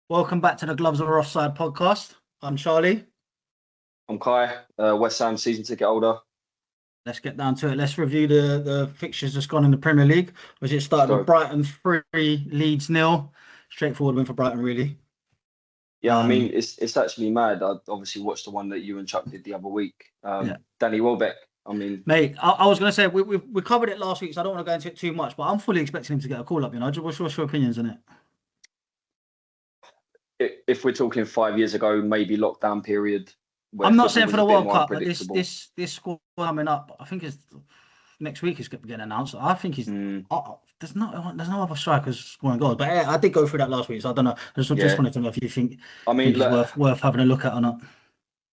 Welcome back to the Gloves Are Offside podcast. I'm Charlie. I'm Kai, West Ham season ticket holder. Let's get down to it. Let's review the fixtures that's gone in the Premier League, which it started with So Brighton 3, Leeds 0. Straightforward win for Brighton, really. yeah, I mean Um, it's actually mad. I obviously watched the one that you and Chuck did the other week. yeah, Danny Welbeck. I mean, mate. I was going to say we covered it last week, so I don't want to go into it too much. But I'm fully expecting him to get a call up. What's your opinions on it? if we're talking 5 years ago, maybe lockdown period where I'm not football saying for was a the bit World more Cup, but unpredictable. this score coming up, I think it's next week is getting announced. I think he's. Mm, There's no other strikers scoring goals, but I did go through that last week, so I don't know. I just yeah, wanted to know if you I mean, think he's look, worth having a look at or not.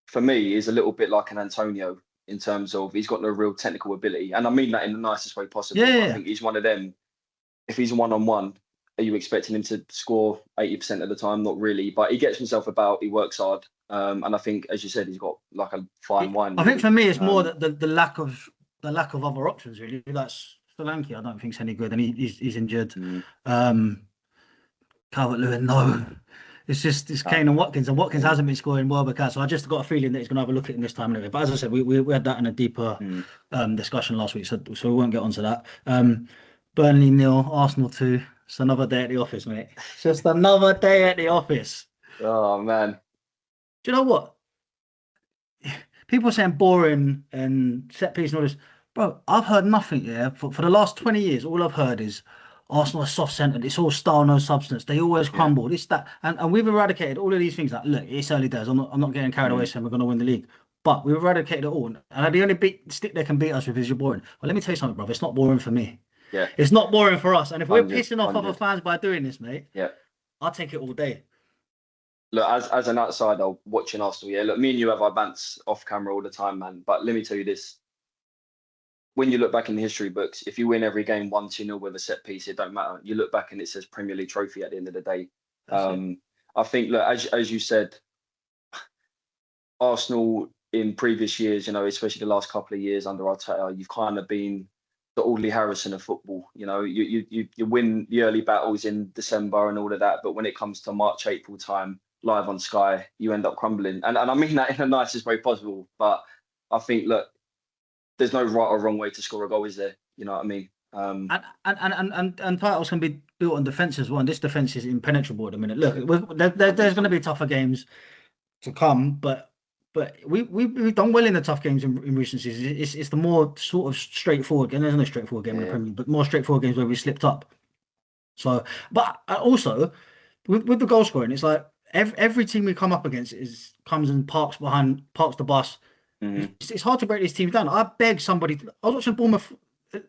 for me, he's a little bit like an Antonio in terms of he's got no real technical ability, and I mean that in the nicest way Yeah, possible. yeah, I yeah. think he's one of them. If he's one on one, are you expecting him to score 80% of the time? Not really, but he gets himself about. He works hard, and I think, as you said, he's got like a fine wine I think for really. me, it's more the lack of other options really. That's Solanke. I don't think he's any good, and he's injured. Mm, Um, Calvert-Lewin, no. It's no, Kane and Watkins yeah, hasn't been scoring well because so I just got a feeling that he's going to have a look at him this time anyway. But as I said, we had that in a deeper mm. discussion last week, so we won't get onto that. Burnley 0, Arsenal 2. It's another day at the office, mate. It's just another day at the office. Oh man, Do you know what? People are saying boring and set piece and all this. Bro, I've heard nothing, yeah. For the last 20 years, all I've heard is Arsenal are soft-centered. It's all style, no substance. They always yeah, crumble. This, that. And we've eradicated all of these things. Like, look, it's early days. I'm not getting carried away mm, saying we're going to win the league. But we've eradicated it all. And the only stick they can beat us with is you're boring. Well, let me tell you something, bro. It's not boring for me. yeah, It's not boring for us. And if we're 100, pissing off other fans by doing this, mate, yeah. I'll take it all day. Look, as an outsider watching Arsenal, yeah. Look, me and you have our bants off camera all the time, man. But let me tell you this: when you look back in the history books, if you win every game 1-2-0 with a set piece, it don't matter. You look back and it says Premier League trophy at the end of the day. That's it. Um, I think, look, as you said, Arsenal in previous years, especially the last couple of years under Arteta, you've kind of been the Audley Harrison of football. You win the early battles in December and all of that, but when it comes to March, April time, live on Sky, you end up crumbling. And I mean that in the nicest way possible. But I think, look, there's no right or wrong way to score a goal, is there? You know what I mean? And titles can be built on defense as well. And this defense is impenetrable at the minute. Look, there's going to be tougher games to come, but we've done well in the tough games in recent seasons. It's the more sort of straightforward game. There's no straightforward game in the Yeah, Premier League, but more straightforward games where we slipped up. So, but also with the goal scoring, it's like every team we come up against comes and parks the bus. hmm, It's hard to break these teams down. I beg somebody. I was watching Bournemouth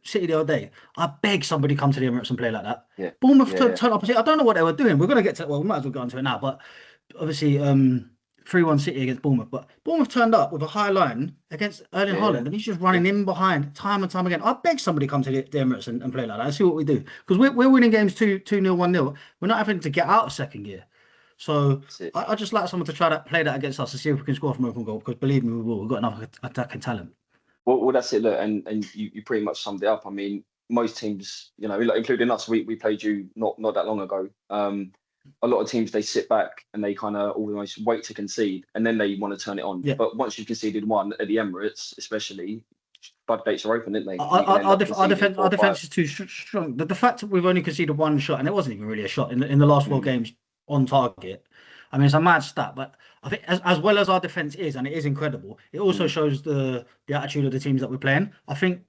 City the other day. I beg somebody come to the Emirates and play like that. yeah, Bournemouth yeah, yeah. turn up and say, I don't know what they were doing. We're going to get to, well, we might as well go into it now. But obviously, 3-1 City against Bournemouth. But Bournemouth turned up with a high line against Erling Yeah, Haaland, and he's just yeah, running in behind time and time again. I beg somebody come to the Emirates and play like that and see what we do. Because we're winning games 2-0, 1-0. We're not having to get out of second gear. So that's it. I just like someone to try to play that against us to see if we can score from open goal. Because believe me, we will. We've got enough attacking talent. Well, that's it. Look, and you pretty much summed it up. I mean, most teams, like, including us, we played you not that long ago. A lot of teams, they sit back and they kind of almost wait to concede, and then they want to turn it on. Yeah. But once you've conceded one at the Emirates, especially, floodgates are open, didn't they? Our, And you can our, end our, up def- our conceding defense four our or five. defense is too strong. The fact that we've only conceded one shot, and it wasn't even really a shot in the last four Mm, games on target. I mean, it's a mad stat, but I think as well as our defense is, and it is incredible, it also mm, shows the attitude of the teams that we're playing. I think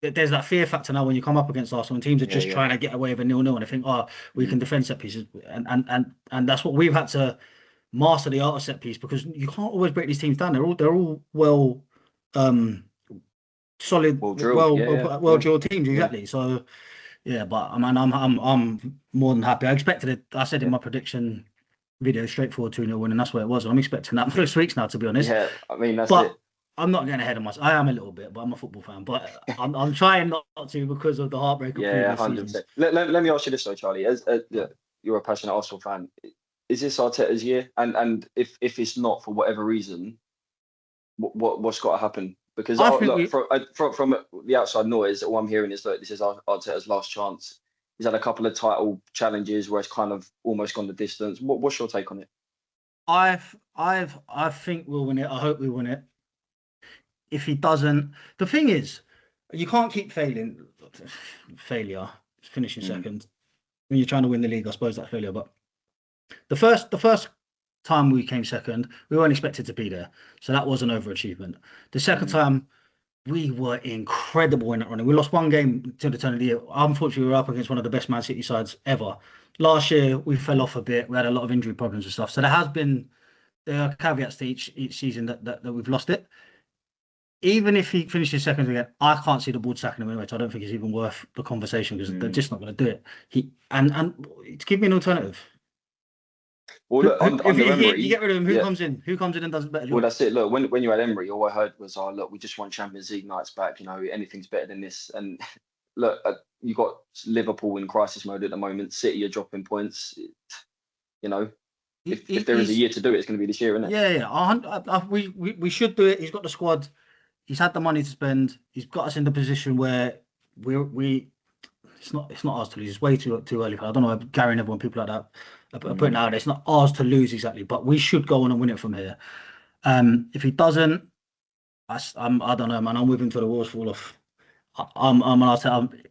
that there's that fear factor now when you come up against Arsenal, and teams are yeah, just yeah. trying to get away with a 0-0, and I think, oh, we Mm, can defend set pieces, and that's what we've had to master the art of set piece because you can't always break these teams down. They're all well. Um, Solid, well drilled. well, Yeah, well, yeah, well yeah, drilled teams, yeah, exactly. So yeah, but I mean, I'm more than happy. I expected it. I said in yeah. my prediction video, straightforward 2-0 win, and that's what it was. I'm expecting that for 6 weeks now, to be honest. Yeah, I mean, that's But it. I'm not getting ahead of myself. I am a little bit, but I'm a football fan. But I'm trying not to because of the heartbreak of Yeah, previous 100%. seasons. Let me ask you this though, Charlie. Yeah, you're a passionate Arsenal fan. Is this Arteta's year? And if it's not for whatever reason, what's got to happen? Because I think look, we. from the outside noise, all I'm hearing is that this is Arteta's last chance. He's had a couple of title challenges where it's kind of almost gone the distance. What's your take on it? I think we'll win it. I hope we win it. If he doesn't, the thing is, you can't keep failing. Failure, finishing second when you're trying to win the league. I suppose that's failure. But the first time we came second, we weren't expected to be there, so that was an overachievement. The second time, we were incredible in that running. We lost one game to the turn of the year. Unfortunately, we were up against one of the best Man City sides ever. Last year, we fell off a bit. We had a lot of injury problems and stuff. So there are caveats to each season that we've lost it. Even if he finishes second again, I can't see the board sacking him anyway. So I don't think it's even worth the conversation because they're just not going to do it. And give me an alternative. Well, look, if Emery, you get rid of him, who comes in? Who comes in and does a better job? Well, that's it. Look, when you had Emery, all I heard was, "Oh, look, we just want Champions League nights back. You know, anything's better than this." And look, you got Liverpool in crisis mode at the moment. City are dropping points. You know, if there is a year to do it, it's going to be this year, isn't it? Yeah. We should do it. He's got the squad. He's had the money to spend. He's got us in the position where we. It's not ours to lose. It's way too early. I don't know. Gary and everyone, people like that, are putting out there. It's not ours to lose exactly, but we should go on and win it from here. If he doesn't, I don't know, man. I'm with him till the wheels fall off. I'm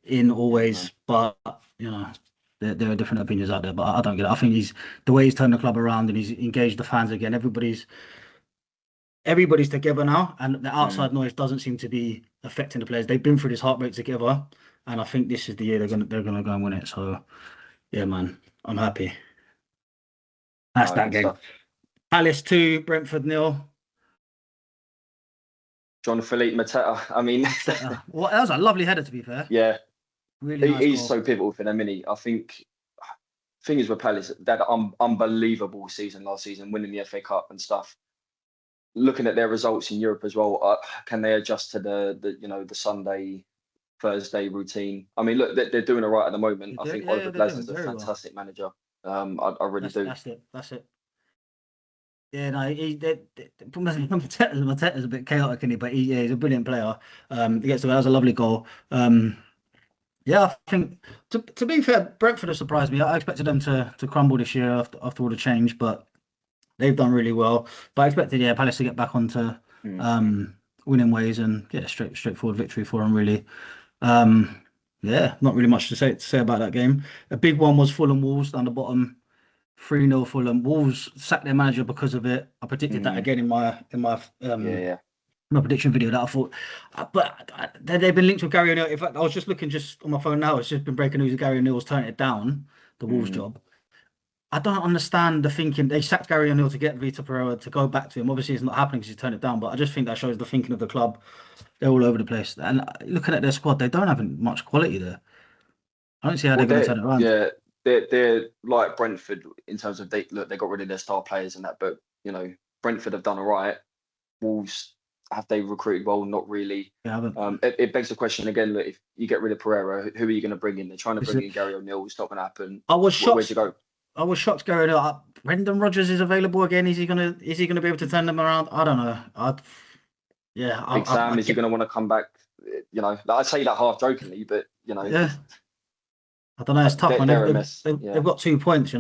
in always, but you know, there are different opinions out there. But I don't get it. I think the way he's turned the club around and he's engaged the fans again. Everybody's together now, and the outside noise doesn't seem to be affecting the players. They've been through this heartbreak together, and I think this is the year they're gonna go and win it. So, yeah, man, I'm happy. That's that game. Stuff. Palace 2, Brentford 0. Jean-Philippe Mateta. I mean, well, that was a lovely header, to be fair. Yeah, really. He's so pivotal for them, isn't he? I think. Thing is with Palace, that unbelievable season last season, winning the FA Cup and stuff. Looking at their results in Europe as well, can they adjust to the Sunday, Thursday routine? I mean, look, they're doing all right at the moment. I think Oliver Glasner's a fantastic manager. I really do. That's it. Yeah, no, Mateta's a bit chaotic, isn't he? But he's a brilliant player. He gets to that was a lovely goal. Yeah, I think to be fair, Brentford have surprised me. I expected them to crumble this year after all the change, but they've done really well. But I expected, Palace to get back onto winning ways and get a straightforward victory for them, really. Not really much to say about that game. A big one was Fulham Wolves down the bottom, 3-0 Fulham. Wolves sacked their manager because of it. I predicted that again in my my prediction video that I thought, but they've been linked with Gary O'Neill. In fact, I was just looking on my phone now. It's just been breaking news that Gary O'Neill's turning it down, the Wolves job. I don't understand the thinking. They sacked Gary O'Neill to get Vitor Pereira to go back to him. Obviously, it's not happening because he's turned it down, but I just think that shows the thinking of the club. They're all over the place. And looking at their squad, they don't have much quality there. I don't see how they're going to turn it around. Yeah, they're like Brentford in terms of they got rid of their star players and that, but Brentford have done all right. Wolves, have they recruited well? Not really. They haven't. It begs the question again. Look, if you get rid of Pereira, who are you going to bring in? They're trying to bring in Gary O'Neill. It's not going to happen. I was shocked. Where'd you go? I was shocked. Gary O'Neill. Brendan Rodgers is available again. Is he gonna be able to turn them around? I don't know. Big Sam, is he going to want to come back? I say that half jokingly, but Yeah. I don't know. It's tough. They've got 2 points.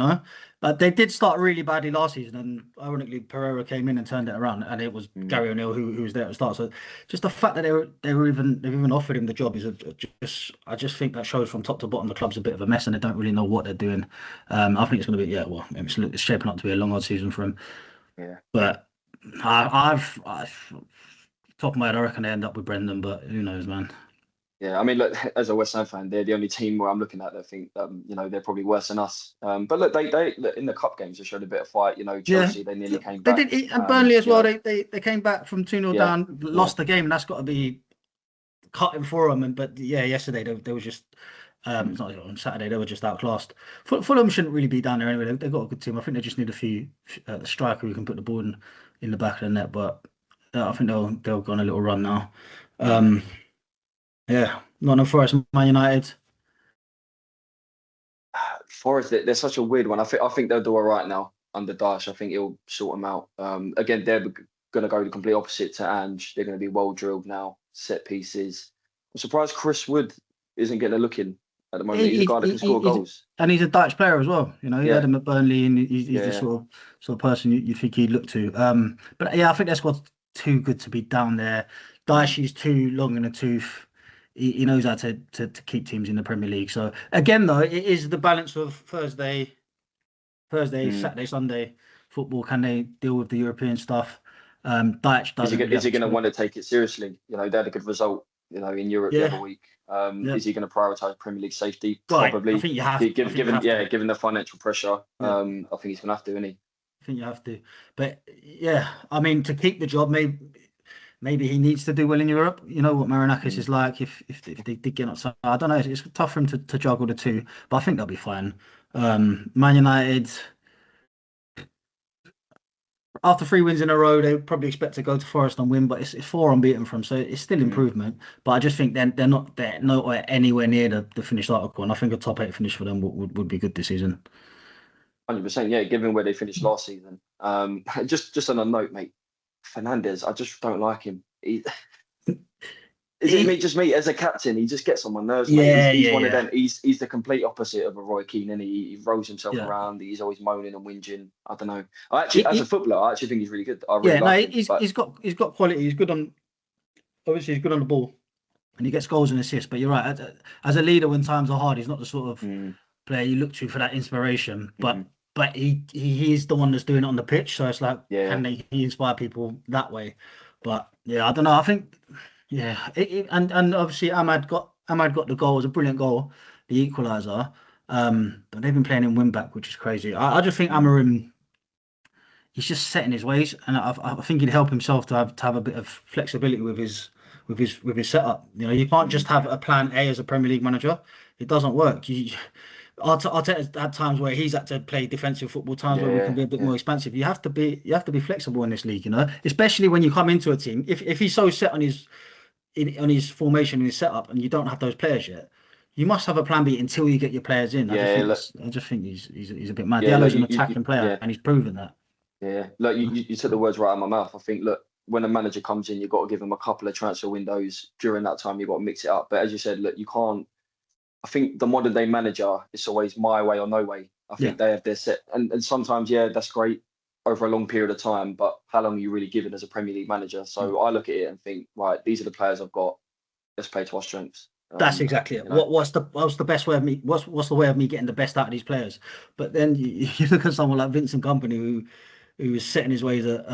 They did start really badly last season, and ironically, Pereira came in and turned it around, and it was Gary O'Neill who was there at the start. So, just the fact that they've even offered him the job is I just think that shows from top to bottom the club's a bit of a mess, and they don't really know what they're doing. I think it's going to be it's shaping up to be a long odd season for him. Yeah, but I've top of my head, I reckon they end up with Brendan, but who knows, man. Yeah, I mean, look, as a West Ham fan, they're the only team where I'm looking at that think they're probably worse than us. But look, they in the cup games they showed a bit of fight. Chelsea they nearly came back. They did, and Burnley as well. They came back from 2-0 down, lost the game, and that's got to be cutting for them. But yesterday they were just it's not on Saturday they were just outclassed. Fulham shouldn't really be down there anyway. They've got a good team. I think they just need a few striker who can put the ball in the back of the net. But I think they'll go on a little run now. Nottingham Forest, Man United. Forest, they're such a weird one. I think they'll do all right now under Dyche. I think he'll sort them out. Again, they're going to go the complete opposite to Ange. They're going to be well drilled now, set pieces. I'm surprised Chris Wood isn't getting a look in. at the moment. He's a guy that can score goals. And he's a Dutch player as well. You know, he had him at Burnley, and he's the sort of person you think he'd look to. But yeah, I think their squad's too good to be down there. Dyche's too long in the tooth. He knows how to keep teams in the Premier League. So again, though, it is the balance of Thursday, Saturday, Sunday football. Can they deal with the European stuff? Dyche doesn't. Is he going to want to take it seriously? You know, they had a good result, you know, in Europe the other week. Is he going to prioritise Premier League safety? Probably. I think you have. Given the financial pressure, I think he's going to have to, isn't he? I think you have to. But yeah, I mean, to keep the job, maybe he needs to do well in Europe. You know what Marinakis is like. If they did get outside, I don't know. It's tough for him to juggle the two, but I think they'll be fine. Man United, after 3 wins in a row, they probably expect to go to Forest and win, but it's 4 unbeaten from, so it's still improvement. But I just think they're not anywhere near the finished article, and I think a top 8 finish for them would be good this season. 100%, yeah. Given where they finished last season, just on a note, mate, Fernandes, I just don't like him. Just me as a captain, he just gets on my nerves, mate. He's one of them. He's the complete opposite of a Roy Keane, and he rolls himself around. He's always moaning and whinging. I don't know. As a footballer, I actually think he's really good. I really like him, he's got quality. He's good on. Obviously, he's good on the ball, and he gets goals and assists. But you're right. As a leader, when times are hard, he's not the sort of player you look to for that inspiration. But he is the one that's doing it on the pitch. So it's like, can he inspire people that way? But yeah, I don't know. I think. Yeah, and obviously Ahmad got the goal. It was a brilliant goal, the equaliser. But they've been playing in wing back, which is crazy. I just think Amorim, he's just set in his ways, and I think he'd help himself to have a bit of flexibility with his setup. You know, you can't just have a plan A as a Premier League manager. It doesn't work. Arteta's had times where he's had to play defensive football, times where we can be a bit more expansive. You have to be flexible in this league, you know, especially when you come into a team. If he's so set on his formation and his setup, and you don't have those players yet, you must have a plan B until you get your players in. I just think he's a bit mad. Diallo's an attacking player, and he's proven that. Yeah, look, you took the words right out of my mouth. I think, look, when a manager comes in, you've got to give him a couple of transfer windows. During that time, you've got to mix it up. But as you said, look, you can't. I think the modern day manager, it's always my way or no way. I think they have their set, and sometimes that's great over a long period of time, but how long are you really given as a Premier League manager? So I look at it and think, right, these are the players I've got. Let's play to our strengths. That's exactly it. You know? What's the best way of me? What's the way of me getting the best out of these players? But then you look at someone like Vincent Kompany, who was set in his ways at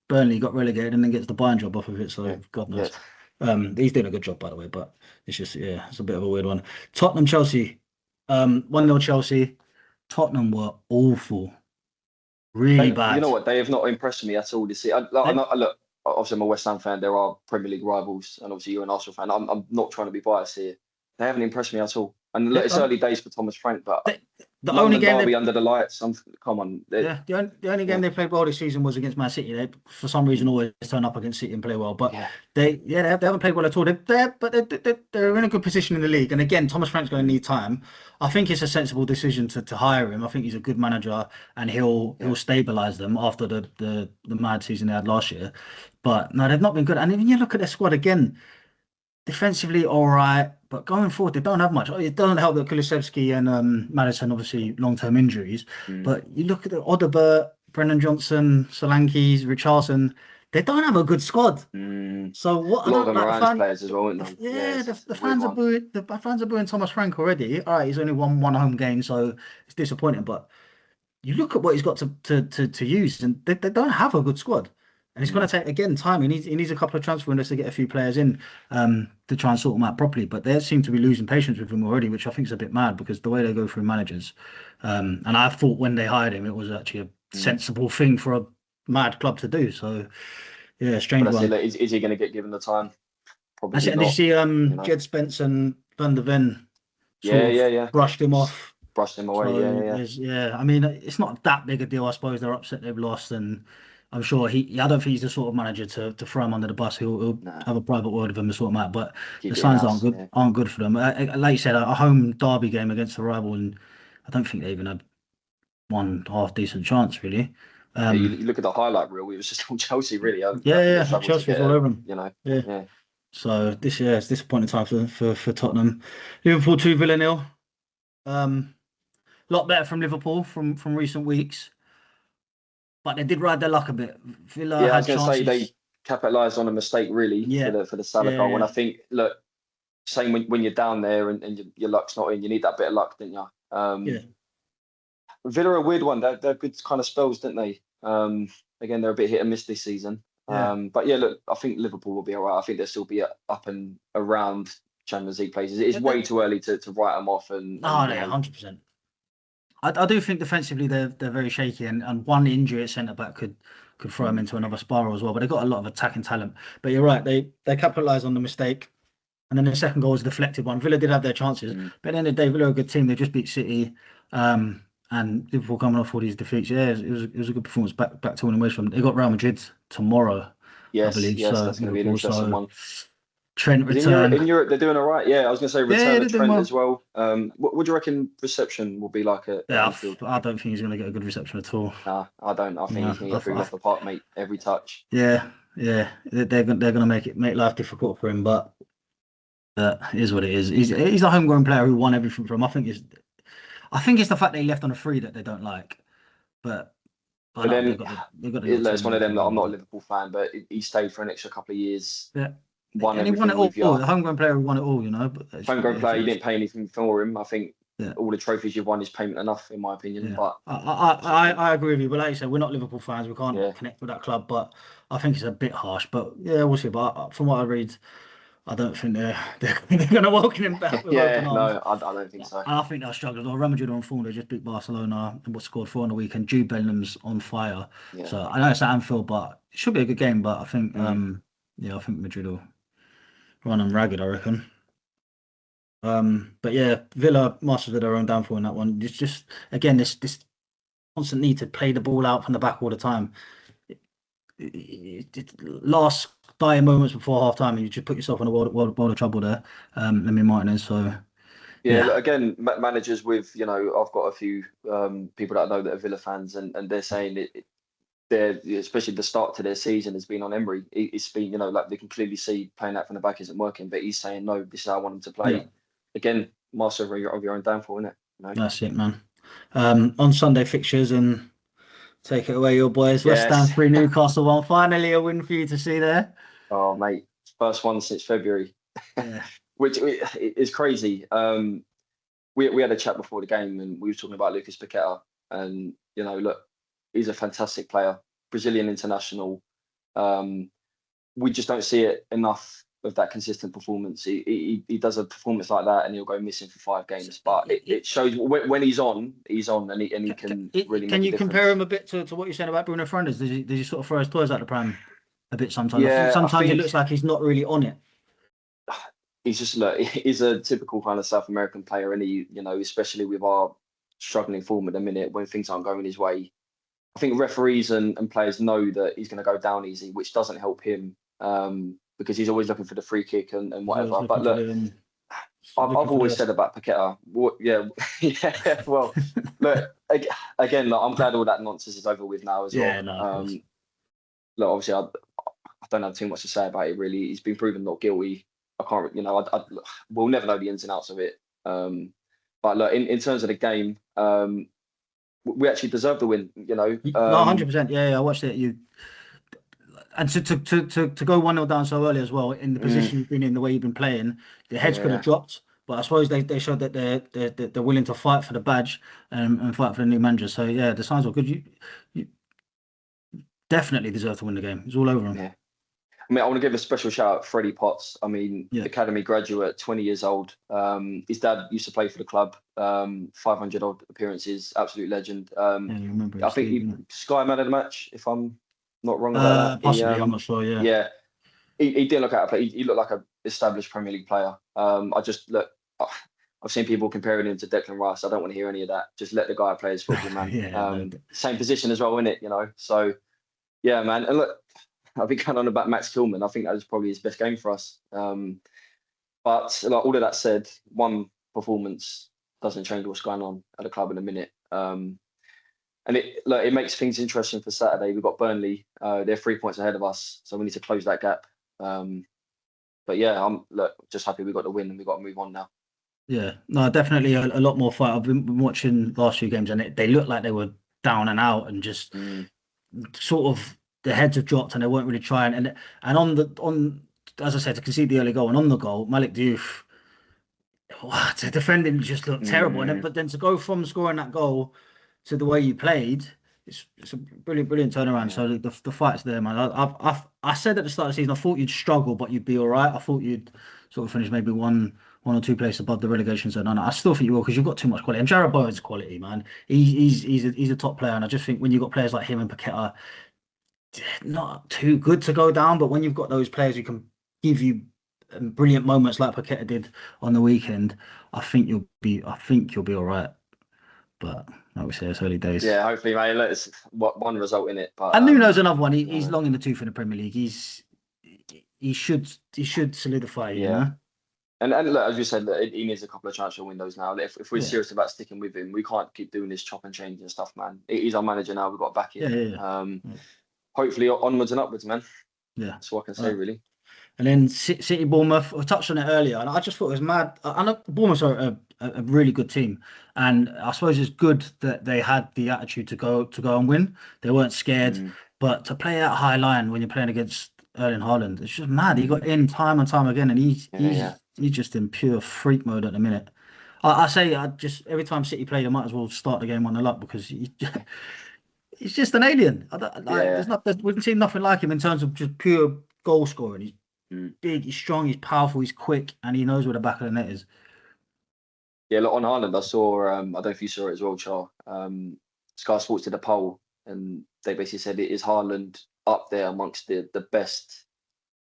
Burnley, got relegated, and then gets the Bayern job off of it. So God knows. He's doing a good job, by the way, but it's just it's a bit of a weird one. Tottenham, Chelsea, 1-0 Chelsea. Tottenham were awful. Really bad. You know what? They have not impressed me at all this year. Look, obviously I'm a West Ham fan. There are Premier League rivals, and obviously you're an Arsenal fan. I'm not trying to be biased here. They haven't impressed me at all. And look, it's early days for Thomas Frank, but the only game derby under the lights. Come on. The only game they played well this season was against Man City. They, for some reason, always turn up against City and play well. But they haven't played well at all. They're in a good position in the league. And again, Thomas Frank's going to need time. I think it's a sensible decision to hire him. I think he's a good manager, and he'll stabilise them after the mad season they had last year. But no, they've not been good. And even you look at their squad again. Defensively, all right, but going forward, they don't have much. It doesn't help that Kulusevski and Maddison, obviously, long-term injuries. But you look at the Odobert, Brennan Johnson, Solanke, Richarlison, they don't have a good squad. So what? A lot of them are players as well, aren't they? Yeah, the fans are booing. The fans are booing Thomas Frank already. All right, he's only won one home game, so it's disappointing. But you look at what he's got to use, and they don't have a good squad. And it's going to take, again, time. He needs a couple of transfer windows to get a few players in to try and sort them out properly. But they seem to be losing patience with him already, which I think is a bit mad because the way they go through managers. And I thought when they hired him, it was actually a sensible thing for a mad club to do. So, yeah, strange one. Is he going to get given the time? Probably not. Did you see Jed Spence and Van der Ven brushed him off? Brushed him away, so I mean, it's not that big a deal. I suppose they're upset they've lost, and I'm sure I don't think he's the sort of manager to throw him under the bus. He'll have a private word with him and sort him out. But the signs aren't good for them. Like you said, a home derby game against a rival, and I don't think they even had one half decent chance really. You look at the highlight reel; it was just all Chelsea really. Chelsea was all over them. You know, So this year it's disappointing time for Tottenham. Liverpool 2, Villa 0. A lot better from Liverpool from recent weeks, but they did ride their luck a bit. Villa Yeah, I was had going to say chances. they capitalised on a mistake really for Yeah, the Salah yeah, goal, and yeah, I think look, same when you're down there and your luck's not in, you need that bit of luck, didn't you? yeah. Villa are a weird one. They're good kind of spells, didn't they? Again, they're a bit hit and miss this season. Yeah. But yeah, look, I think Liverpool will be all right. I think they'll still be up and around Champions League places. It's way too early to write them off, and Oh, you yeah, know, 100%. I do think defensively they're very shaky, and one injury at centre back could throw them mm, into another spiral as well. But they've got a lot of attacking talent. But you're right, they capitalised on the mistake, and then the second goal was a deflected one. Villa did have their chances, mm. but at the end of the day, Villa are a good team. They just beat City, and Liverpool coming off all these defeats. Yeah, it was a good performance back to winning ways from. They got Real Madrid tomorrow, I Yes, believe. yes, So that's going to be an Liverpool. interesting So one. Trent Because return. In Europe, they're doing all right. Yeah, I was going to say Yeah, yeah, return they're of doing Trent as well. well. What do you reckon reception will be like at Yeah, Anfield? I don't think he's going to get a good reception at all. Nah, I don't. I think No, he's going to get booed off the park, mate, every touch. yeah, yeah, they're gonna make life difficult for him, but it is what it is. He's a homegrown player who won everything from. I think it's the fact that he left on a free that they don't like, but But no, then they've got the little it's team one and of them everything that I'm going not a on. Liverpool fan, but he stayed for an extra couple of years, Yeah, won and he won it everything all. with you. The homegrown player who won it all, but Homegrown yeah, I player, think you that's didn't pay anything for him. I think yeah. all the trophies you've won is payment enough, in my opinion. Yeah, But I, that's just I, me. I agree with you, but like you said, we're not Liverpool fans. We can't Yeah, connect with that club, but I think it's a bit harsh. But yeah, we'll see. But from what I read, I don't think they're going to welcome him back with open yeah, arms. no, I don't think And so. I think they'll struggle. Real Madrid are on form. They just beat Barcelona and what scored 4 on the weekend. Jude Bellingham's on fire. Yeah. So I know it's at Anfield, but it should be a good game. But I think, Mm. yeah, I think Madrid will run them ragged, I reckon. But yeah, Villa masters of their own downfall in that one. It's just again this constant need to play the ball out from the back all the time. Last dying moments before half time, and you just put yourself in a world of trouble there. Lemmy Martinez. So Yeah, yeah, look, again, managers with, I've got a few people that I know that are Villa fans, and they're saying they're, especially the start to their season has been on Emery. It's been, like they can clearly see playing that from the back isn't working, but he's saying, no, this is how I want him to yeah, play. Again, master of your own downfall, isn't it? that's it, man. On Sunday fixtures and take it away, your boys. West Ham Yes. 3, Newcastle 1. Finally, a win for you to see there. Oh, mate, first one since February, Yeah, which is crazy. We had a chat before the game, and we were talking about Lucas Paqueta, and look, he's a fantastic player, Brazilian international. Um, we just don't see it enough of that consistent performance. He does a performance like that, and he'll go missing for 5 games. But it shows when he's on, and he can really can make a you compare difference. him a bit to what you're saying about Bruno Fernandes? Does he sort of throw his toys out the pram a bit sometimes? I think Yeah, I sometimes it think looks like he's not really on it. he's just look. He's a typical kind of South American player, and especially with our struggling form at the minute when things aren't going his way. I think referees and players know that he's going to go down easy, which doesn't help him because he's always looking for the free kick and He's always whatever. But looking for look, the I've looking for always the said about Paqueta, yeah, yeah. Well, look again. Look, I'm glad all that nonsense is over with now as yeah, well. no, of course. Look, obviously, I don't have too much to say about it. Really, he's been proven not guilty. I can't, we'll never know the ins and outs of it. But look, in terms of the game, we actually deserve the win. No, 100%. Yeah, yeah, I watched it. You and to go 1-0 down so early as well in the mm, position you've been in, the way you've been playing, the heads could have yeah. dropped. But I suppose they showed that they're willing to fight for the badge and fight for the new manager. So yeah, the signs were good. You definitely deserve to win the game. It's all over him. Yeah. I mean, I want to give a special shout out Freddie Potts. I mean, Yeah, academy graduate, 20 years old. His dad used to play for the club, 500 odd appearances, absolute legend. yeah, you remember I his think Steve, he you know. Sky man of the match, if I'm not wrong about that. Possibly, I'm not sure. Yeah, Yeah, he didn't look out of play. He looked like an established Premier League player. I just look. I've seen people comparing him to Declan Rice. I don't want to hear any of that. Just let the guy play his football, man. yeah, no, Same position as well, isn't it? So yeah, man. And look, I've been going on about Max Tillman. I think that was probably his best game for us. But like, all of that said, one performance doesn't change what's going on at the club in a minute. And it makes things interesting for Saturday. We've got Burnley. They're 3 points ahead of us, so we need to close that gap. Um, But yeah, I'm just happy we got the win and we got to move on now. Yeah, no, definitely a lot more fight. I've been watching the last few games, and they looked like they were down and out, and just sort of the heads have dropped, and they weren't really trying. And on as I said, to concede the early goal, and on the goal, Malik Diouf, the defending just looked terrible. But then to go from scoring that goal to the way you played, it's a brilliant turnaround. So the fight's there, man. I said at the start of the season, I thought you'd struggle, but you'd be all right. I thought you'd sort of finish maybe one or two places above the relegation zone. And I still think you will, because you've got too much quality. And Jarrod Bowen's quality, man. He's a top player, and I just think when you've got players like him and Paqueta, not too good to go down, but when you've got those players who can give you brilliant moments like Paqueta did on the weekend, I think you'll be all right. But like we say, it's early days. Yeah, hopefully, mate. Let's one result in it. But and Nuno's another one. He's long in the tooth in the Premier League. He should solidify. You know. And look, as you said, he needs a couple of transfer windows now. If we're serious about sticking with him, we can't keep doing this chop and change and stuff, man. He's our manager now. We've got to back him. Hopefully, onwards and upwards, man. Yeah, that's what I can say, really. And then City, Bournemouth. I touched on it earlier, and I just thought it was mad. I know Bournemouth are a really good team, and I suppose it's good that they had the attitude to go and win. They weren't scared, but to play that high line when you're playing against Erling Haaland, it's just mad. He got in time and time again, and he's just in pure freak mode at the minute. I just every time City play, they might as well start the game 1-0 up, because he's just an alien. We've seen nothing like him in terms of just pure goal scoring. He's big, he's strong, he's powerful, he's quick, and he knows where the back of the net is. Yeah, look, on Haaland, I saw, I don't know if you saw it as well, Char. Sky Sports did a poll, and they basically said it is Haaland up there amongst the best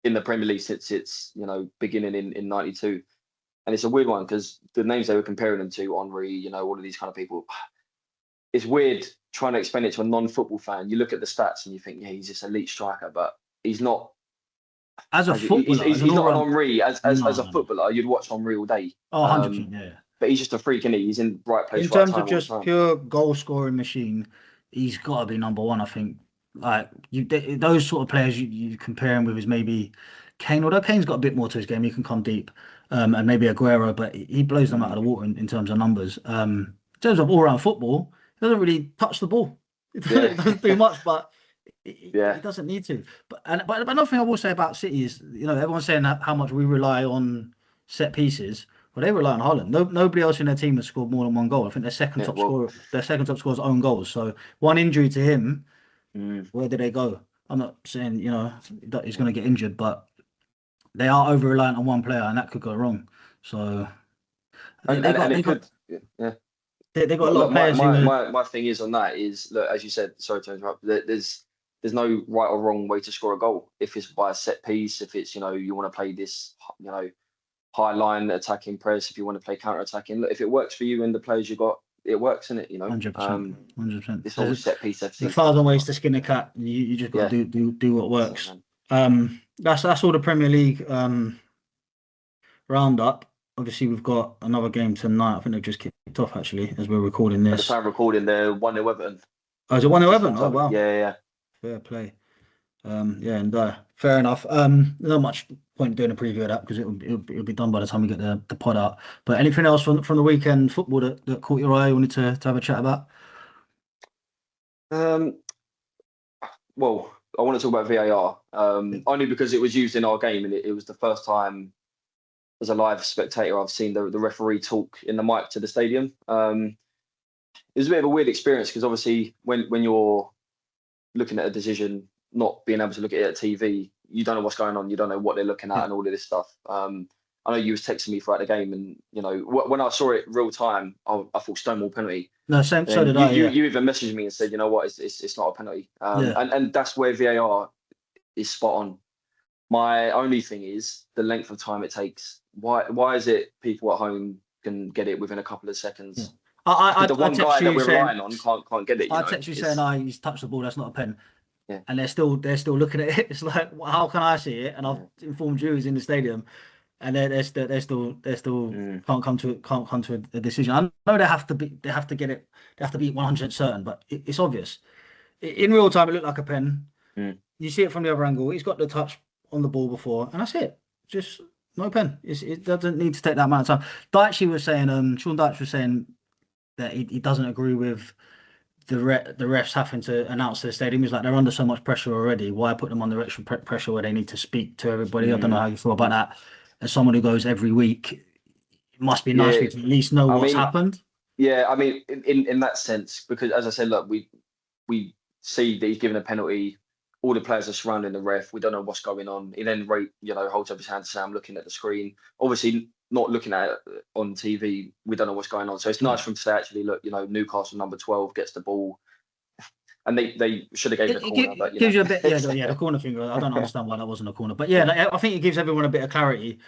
in the Premier League since its beginning in '92. And it's a weird one, because the names they were comparing him to, Henry, all of these kind of people, it's weird trying to explain it to a non-football fan. You look at the stats and you think, yeah, he's this elite striker, but he's not. As a footballer, he's not an Henry. As a footballer, you'd watch Henry all day. Oh, 100%, yeah. But he's just a freak, and he's in the right place. In terms of just pure goal scoring machine, he's got to be number one, I think. Like those sort of players you compare him with is maybe Kane, although Kane's got a bit more to his game. He can come deep, and maybe Aguero, but he blows them out of the water in terms of numbers. In terms of all-round football, he doesn't really touch the ball. He doesn't do much, but he doesn't need to. But another thing I will say about City is, everyone's saying how much we rely on set pieces. Well, they rely on Haaland. Nobody else in their team has scored more than one goal. I think their second top scorer is own goals. So one injury to him, where do they go? I'm not saying that he's going to get injured, but they are over reliant on one player, and that could go wrong. So they got a lot of players. My thing is on that is, look, as you said, sorry to interrupt. There's no right or wrong way to score a goal. If it's by a set piece, if it's you want to play this high line attacking press, if you want to play counter attacking, look, if it works for you and the players you got, it works, isn't it? 100%. It's all set piece. The thousand ways to skin a cat. You just got to do what works. That's all the Premier League roundup. Obviously, we've got another game tonight. I think they've just kicked off, actually, as we're recording this. At the time recording, they're 1-0 Everton. Oh, is it 1-0 Everton? Oh, wow. Yeah. Fair play. Fair enough. Not much point doing a preview of that, because it'll be done by the time we get the pod out. But anything else from the weekend football that caught your eye you wanted to have a chat about? Well, I want to talk about VAR, only because it was used in our game, and it was the first time as a live spectator I've seen the referee talk in the mic to the stadium. It was a bit of a weird experience, because obviously when you're looking at a decision, not being able to look at it at TV, you don't know what's going on, you don't know what they're looking at, and all of this stuff. I know you was texting me throughout the game, and when I saw it real time, I thought Stonewall penalty. No, same. So did I. You even messaged me and said, it's not a penalty. And that's where VAR is spot on. My only thing is the length of time it takes. Why is it people at home can get it within a couple of seconds? Yeah. The one guy that we're relying on can't get it. I text you saying, he's touched the ball, that's not a pen. Yeah. And they're still looking at it. It's like, how can I see it? And I've informed you who's in the stadium, and they're still can't come to a decision. I know they have to be 100% certain, but it's obvious. In real time, it looked like a pen. You see it from the other angle. He's got the touch on the ball before, and that's it. just no pen. It doesn't need to take that amount of time. Dyche was saying, Sean Dyche was saying that he doesn't agree with the refs having to announce to the stadium. He's like, they're under so much pressure already. Why put them under extra pressure where they need to speak to everybody? I don't know how you feel about that. As someone who goes every week, it must be nice for you to at least know what's happened. Yeah, I mean, in that sense, because as I said, look, we see that he's given a penalty. All the players are surrounding the ref. We don't know what's going on. He then, holds up his hand to say, "I'm looking at the screen." Obviously, not looking at it on TV. We don't know what's going on. So it's nice for him to say, actually, look, Newcastle number 12 gets the ball, and they should have gave the corner. But gives you a bit, the corner thing. I don't understand why that wasn't a corner, but yeah, I think it gives everyone a bit of clarity.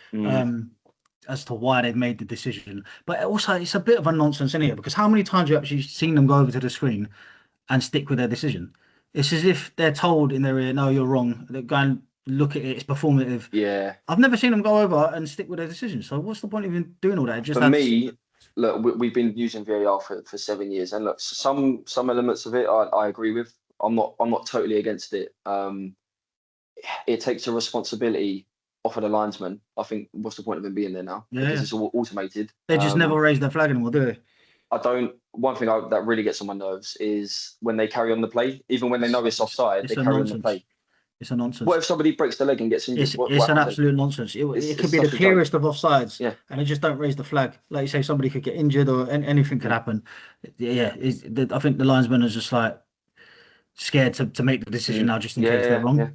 As to why they've made the decision. But also, it's a bit of a nonsense in here, because how many times have you actually seen them go over to the screen and stick with their decision? It's as if they're told in their ear, no, you're wrong. They go and look at it, it's performative. Yeah. I've never seen them go over and stick with their decision. So what's the point of even doing all that? For me, look, we've been using VAR for 7 years, and look, some elements of it I agree with. I'm not totally against it. It takes a responsibility off of the linesman. I think, what's the point of him being there now? Yeah. Because it's all automated. They just never raise their flag anymore, do they? One thing that really gets on my nerves is when they carry on the play, even when they know it's offside, they carry on the play. It's a nonsense. What if somebody breaks the leg and gets injured? It's an absolute nonsense. It could be the clearest of offsides, and they just don't raise the flag. Like you say, somebody could get injured or anything could happen. Yeah, I think the linesman is just like scared to make the decision now, just in case they're wrong. Yeah.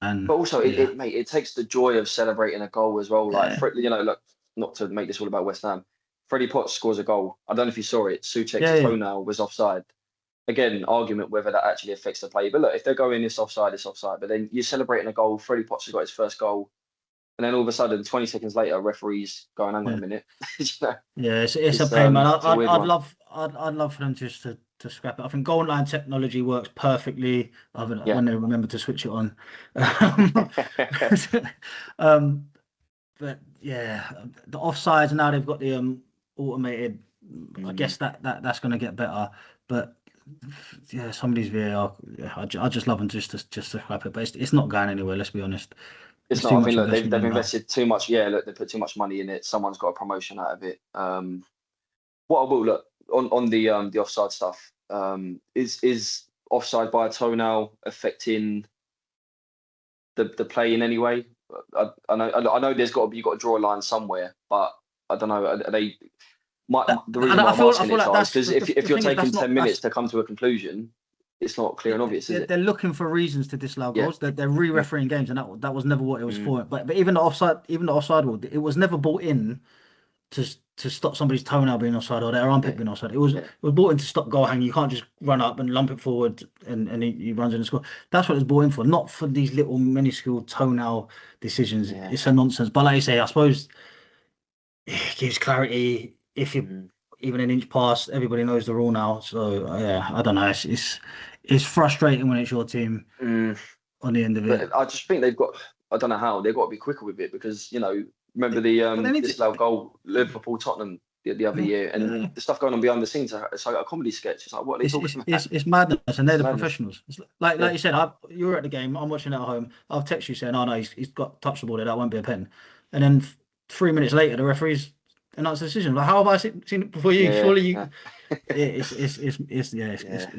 But also, it takes the joy of celebrating a goal as well. Like, look, not to make this all about West Ham, Freddie Potts scores a goal. I don't know if you saw it. Souček's toenail was offside. Again, argument whether that actually affects the play. But look, if they're going, it's offside, it's offside. But then you're celebrating a goal. Freddie Potts has got his first goal. And then all of a sudden, 20 seconds later, referees going, hang on a minute. Yeah, it's a pain, man. I'd love for them just to scrap it. I think goal line technology works perfectly when they remember to switch it on. But yeah, the offsides now they've got the automated. I guess that's going to get better. But yeah, some of these VAR, I just love them just to scrap it. But it's not going anywhere. Let's be honest. It's not. I mean, look, they've invested too much. Yeah, look, they put too much money in it. Someone's got a promotion out of it. What I will look on the offside stuff. Is offside by a toenail affecting the play in any way? I know you've got to draw a line somewhere, but I don't know. Are they? The reason why I'm asking it is because if you're taking 10 minutes to come to a conclusion, it's not clear and obvious, is it? They're looking for reasons to disallow goals. They're re-refereeing games, and that was never what it was for. But even the offside rule, it was never brought in to stop somebody's toenail being offside or their armpit being offside. It was brought in to stop goal hanging. You can't just run up and lump it forward and he runs in and score. That's what it's brought in for, not for these little minuscule toenail decisions. Yeah. It's a nonsense. But like you say, I suppose it gives clarity. If you even an inch past, everybody knows the rule now. So yeah, I don't know. It's frustrating when it's your team on the end of it. But I just think they've got. I don't know how they've got to be quicker with it because remember the disallowed goal Liverpool Tottenham the other year and the stuff going on behind the scenes. It's like a comedy sketch. It's like what are they talking about? It's madness, and they're the professionals. It's like you said, you're at the game. I'm watching at home. I'll text you saying, "Oh no, he's got touched the ball there. That won't be a pen." And then 3 minutes later, the referees announce the decision. Like, how have I seen it before you? Surely you. It's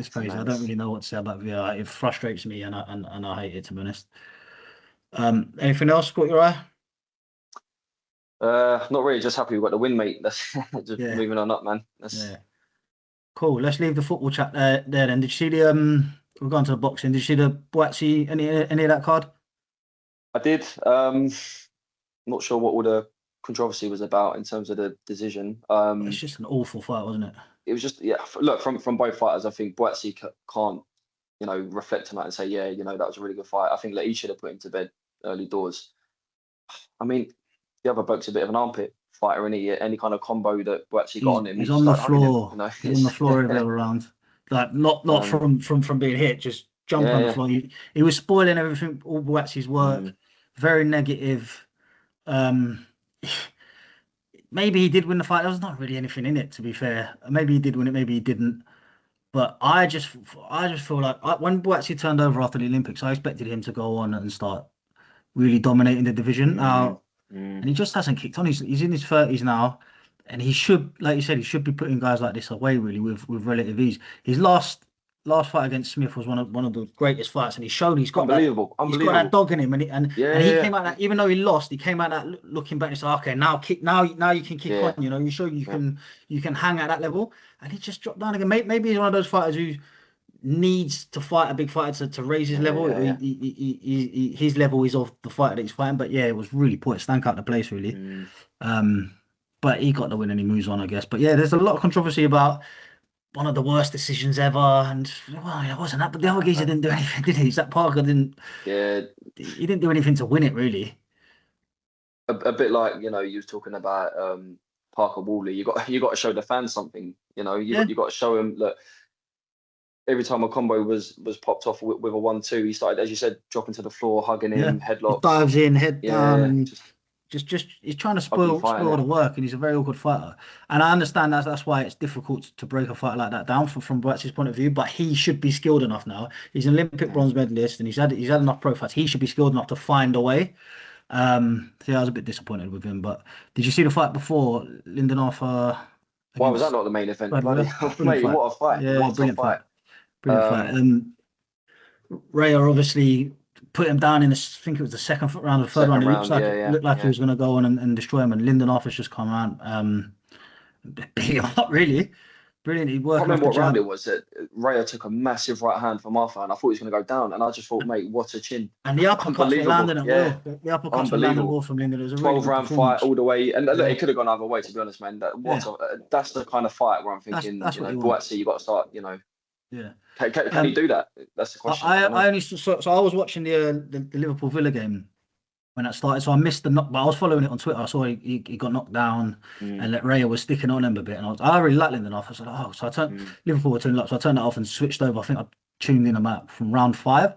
crazy. I don't really know what to say about VAR. It frustrates me, and I hate it, to be honest. Anything else caught your eye? Not really. Just happy we got the win, mate. That's just moving on up, man. Cool. Let's leave the football chat there. Then, did you see the we've gone to the boxing. Did you see the Buatsi any of that card? I did. Not sure what all the controversy was about in terms of the decision. It's just an awful fight, wasn't it? It was just Look, from both fighters, I think Buatsi can't reflect on that and say that was a really good fight. I think that he should have put him to bed early doors. I mean, the other bloke's a bit of an armpit fighter, isn't he? Any kind of combo that Buatsi got on him, he's on the floor. He's on the floor every other round. Like not from being hit, just jumping on the floor. He was spoiling everything, all Buatsi's work. Very negative. Maybe he did win the fight. There was not really anything in it, to be fair. Maybe he did win it, maybe he didn't. But I just feel like when Buatsi turned over after the Olympics, I expected him to go on and start really dominating the division. Now, Mm. and he just hasn't kicked on. He's in his 30s now, and he should, like you said, he should be putting guys like this away really with relative ease. His last fight against Smith was one of the greatest fights, and he's shown Unbelievable, he's got that unbelievable. dog in him, and Yeah, he yeah, came out that, even though he lost, he came out that looking back and said, okay, now you can kick yeah, on. You know, you show yeah. you can hang at that level, and he just dropped down again. Maybe he's one of those fighters who needs to fight a big fighter to raise his Yeah, level. yeah, yeah. His level is of the fighter that he's fighting. But yeah, it was really poor. It stank out the place really. Mm. Um, but he got the win and he moves on, I guess. But yeah, there's a lot of controversy about one of the worst decisions ever, and well, it wasn't that. But the other geezer didn't do anything, did he? Zach Parker didn't. Yeah, He didn't do anything to win it, really. a bit like, you was talking about Parker Woolley. You got to show the fans something. Yeah, You got to show them that every time a combo was popped off with a 1-2, he started, as you said, dropping to the floor, hugging yeah. him, He headlocks. dives in, head down, Yeah, and just he's trying to ugly spoil fighting the it. work, and he's a very awkward fighter. And I understand that's why it's difficult to break a fight like that down from Buatsi's point of view. But he should be skilled enough now. He's an Olympic Mm. bronze medalist, and he's had enough pro fights. He should be skilled enough to find a way. So yeah, I was a bit disappointed with him. But did you see the fight before Lyndon Arthur Why was that against not the main event? Bradley? Bloody Brilliant mate, fight. what a fight! Yeah, What a brilliant fight. fight! Brilliant fight. Um, Raya obviously put him down in the, I think it was the second round or third round. Second It round, yeah, yeah, looked like he yeah. was going to go on and destroy him. And Lyndon Arthur's just come around, beat him up really. Brilliant. He's I can't working off remember the what round jab. it was that Raya took a massive right hand from Arthur, and I thought he was going to go down. And I just thought, mate, what a chin! And the uppercuts were Unbelievable, landing at yeah, will. The uppercuts were landing at will unbelievable. from Lyndon. It was a really 12 good round fight performance. all the way, and look, Yeah, it could have gone either way. To be honest, man, yeah. that's the kind of fight where I'm thinking, That's what he Buatsi, wants. you got to start, Yeah. can he do that? That's the question. I don't I know. only so I was watching the Liverpool Villa game when that started, so I missed the knock, but I was following it on Twitter. I saw he got knocked down, Mm, and that Raya was sticking on him a bit, and I really liked Lyndon off. I said, oh, so I turned mm, Liverpool were turning up, so I turned that off and switched over. I think I tuned in about from round 5,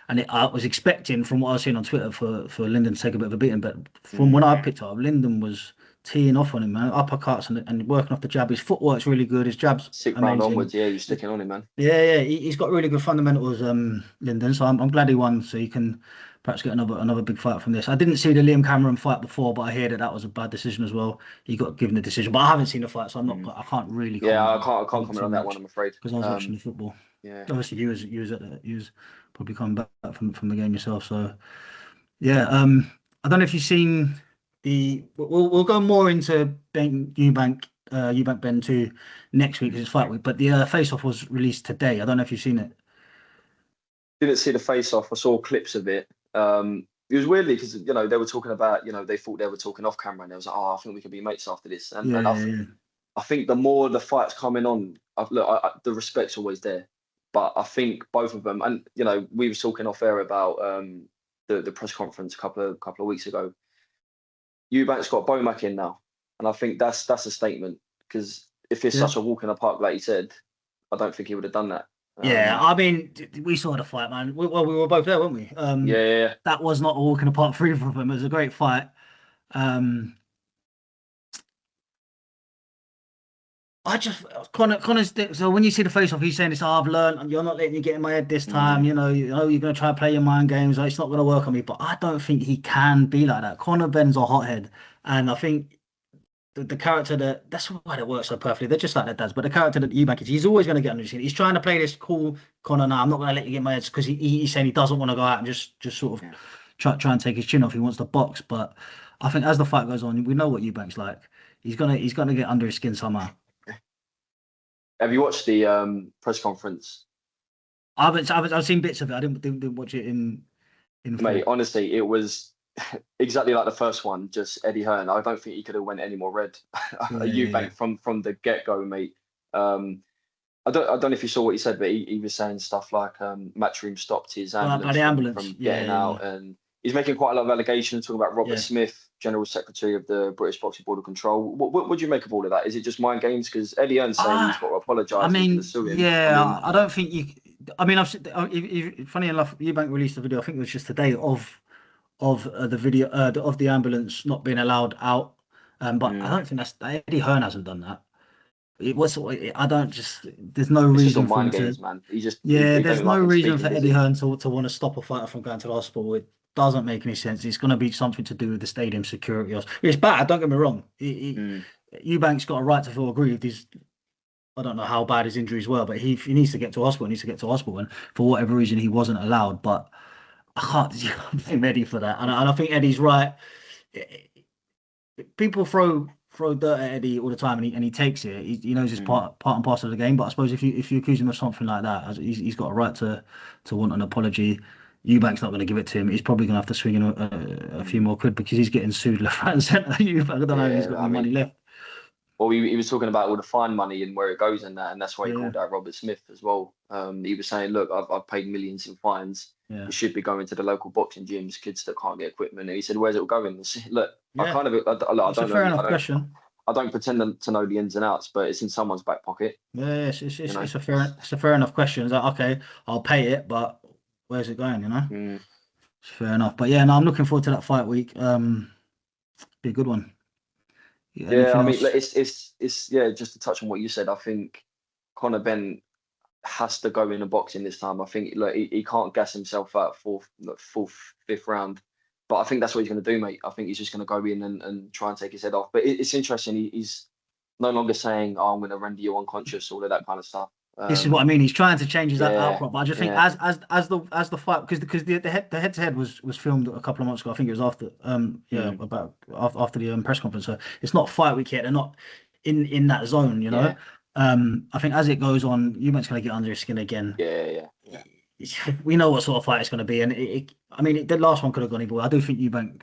and I was expecting from what I was seeing on Twitter for Lyndon to take a bit of a beating, but from when mm. I picked up, Lyndon was teeing off on him, man, uppercuts and working off the jab. His footwork's really good. His jab's Sixth round amazing. onwards, yeah, you're sticking on him, man. Yeah, he's got really good fundamentals, Lyndon. So I'm glad he won, so he can perhaps get another big fight from this. I didn't see the Liam Cameron fight before, but I hear that was a bad decision as well. He got given the decision, but I haven't seen the fight, so Mm. I can't really Yeah, comment I can't on it comment too on that one, much I'm afraid. because I was watching the football. Yeah. Obviously, he was probably coming back from the game yourself. So yeah, I don't know if you've seen the. We'll go more into Eubank Ben 2 next week because it's fight week. But the face off was released today. I don't know if you've seen it. Didn't see the face off. I saw clips of it. It was weirdly because they were talking about they thought they were talking off camera, and they was like, oh, I think we could be mates after this. And Yeah. I think the more the fight's coming on, the respect's always there. But I think both of them, and we were talking off air about the press conference a couple of weeks ago. Eubank's got Bomac in now, and I think that's a statement because if it's Yeah. such a walk in the park, like you said, I don't think he would have done that. Yeah, I mean, we saw the fight, man. We were both there, weren't we? Yeah. That was not a walk in the park for either of them. It was a great fight. Um, I just Connor's so when you see the face off, he's saying this. Oh, I've learned. You're not letting me get in my head this time. Mm. You know, you're gonna try and play your mind games. Like, it's not gonna work on me. But I don't think he can be like that. Connor Benn's a hothead, and I think the character that's why they work so perfectly. They're just like their dads. But the character that Eubank is, he's always gonna get under his skin. He's trying to play this cool Connor. Now I'm not gonna let you get in my head because he's saying he doesn't want to go out and just sort of try and take his chin off. He wants to box, but I think as the fight goes on, we know what Eubank's like. He's gonna get under his skin somehow. Have you watched the press conference? I've seen bits of it. I didn't watch it in Mate, full. honestly, it was exactly like the first one, just Eddie Hearn. I don't think he could have went any more red. Eubank from the get-go, mate. I don't know if you saw what he said, but he was saying stuff like Matchroom stopped his ambulance from getting out, and he's making quite a lot of allegations, talking about Robert Smith, General Secretary of the British Boxing Board of Control. What do you make of all of that? Is it just mind games? Because Eddie Hearn's saying he's got to apologise. I mean, I don't think you. I mean, I've funny enough, Eubank released a video. I think it was just today of the video of the ambulance not being allowed out. But I don't think Eddie Hearn hasn't done that. It was. I don't just. There's no reason for him games, man. there's no reason for Eddie Hearn to want to stop a fighter from going to the hospital with doesn't make any sense. It's going to be something to do with the stadium security. It's bad. Don't get me wrong. Eubank's got a right to feel aggrieved. I don't know how bad his injuries were, but he needs to get to hospital. He needs to get to hospital, and for whatever reason, he wasn't allowed. But I can't blame Eddie for that, and I think Eddie's right. People throw dirt at Eddie all the time, and he takes it. He knows it's part and parcel of the game. But I suppose if you accuse him of something like that, he's got a right to want an apology. Eubank's not going to give it to him. He's probably going to have to swing in a few more quid because he's getting sued left, right, and centre. Eubank, I don't know if he's got any money left. Well, he was talking about all the fine money and where it goes and that, and that's why he called out Robert Smith as well. He was saying, look, I've paid millions in fines. Yeah. It should be going to the local boxing gyms, kids that can't get equipment. And he said, where's it going? Look, Yeah. I don't know. Fair enough question. I don't pretend to know the ins and outs, but it's in someone's back pocket. Yeah, it's a fair enough question. It's like, okay, I'll pay it, but where's it going? It's fair enough. But yeah, no, I'm looking forward to that fight week. Be a good one. Yeah, I mean, it's just to touch on what you said, I think Conor Benn has to go in boxing this time. I think he can't gas himself out fourth, fifth round. But I think that's what he's going to do, mate. I think he's just going to go in and try and take his head off. But it's interesting. He's no longer saying, "Oh, I'm going to render you unconscious," all of that kind of stuff. This is what I mean. He's trying to change his output, but I just think as the fight, because the head to head was filmed a couple of months ago. I think it was after about after the press conference. So it's not fight week yet. They're not in that zone, you know. I think as it goes on, Eubank's going to get under his skin again. Yeah. We know what sort of fight it's going to be, and the last one could have gone either way. I do think Eubank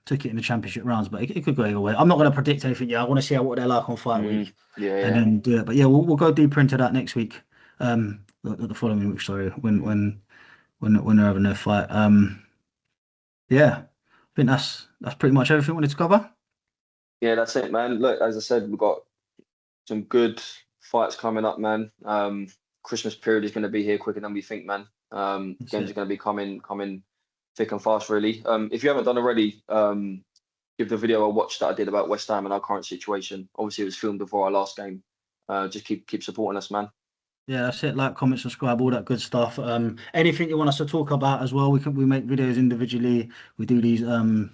took it in the championship rounds, but it could go either way. I'm not going to predict anything yet. I want to see what they're like on fight week, and then do it. But yeah, we'll go deeper into that next week, the following week. Sorry, when they're having their fight. Yeah, I think that's pretty much everything we wanted to cover. Yeah, that's it, man. Look, as I said, we've got some good fights coming up, man. Christmas period is going to be here quicker than we think, man. Games are going to be coming thick and fast, really. If you haven't done already, give the video a watch that I did about West Ham and our current situation. Obviously, it was filmed before our last game. Just keep supporting us, man. Yeah, that's it. Like, comment, subscribe, all that good stuff. Anything you want us to talk about as well, we make videos individually. We do these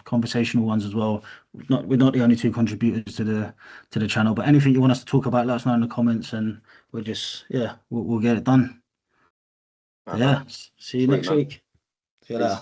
conversational ones as well. We're not the only two contributors to the channel, but anything you want us to talk about, let us know in the comments, and we'll just we'll get it done. See you next week. See you later.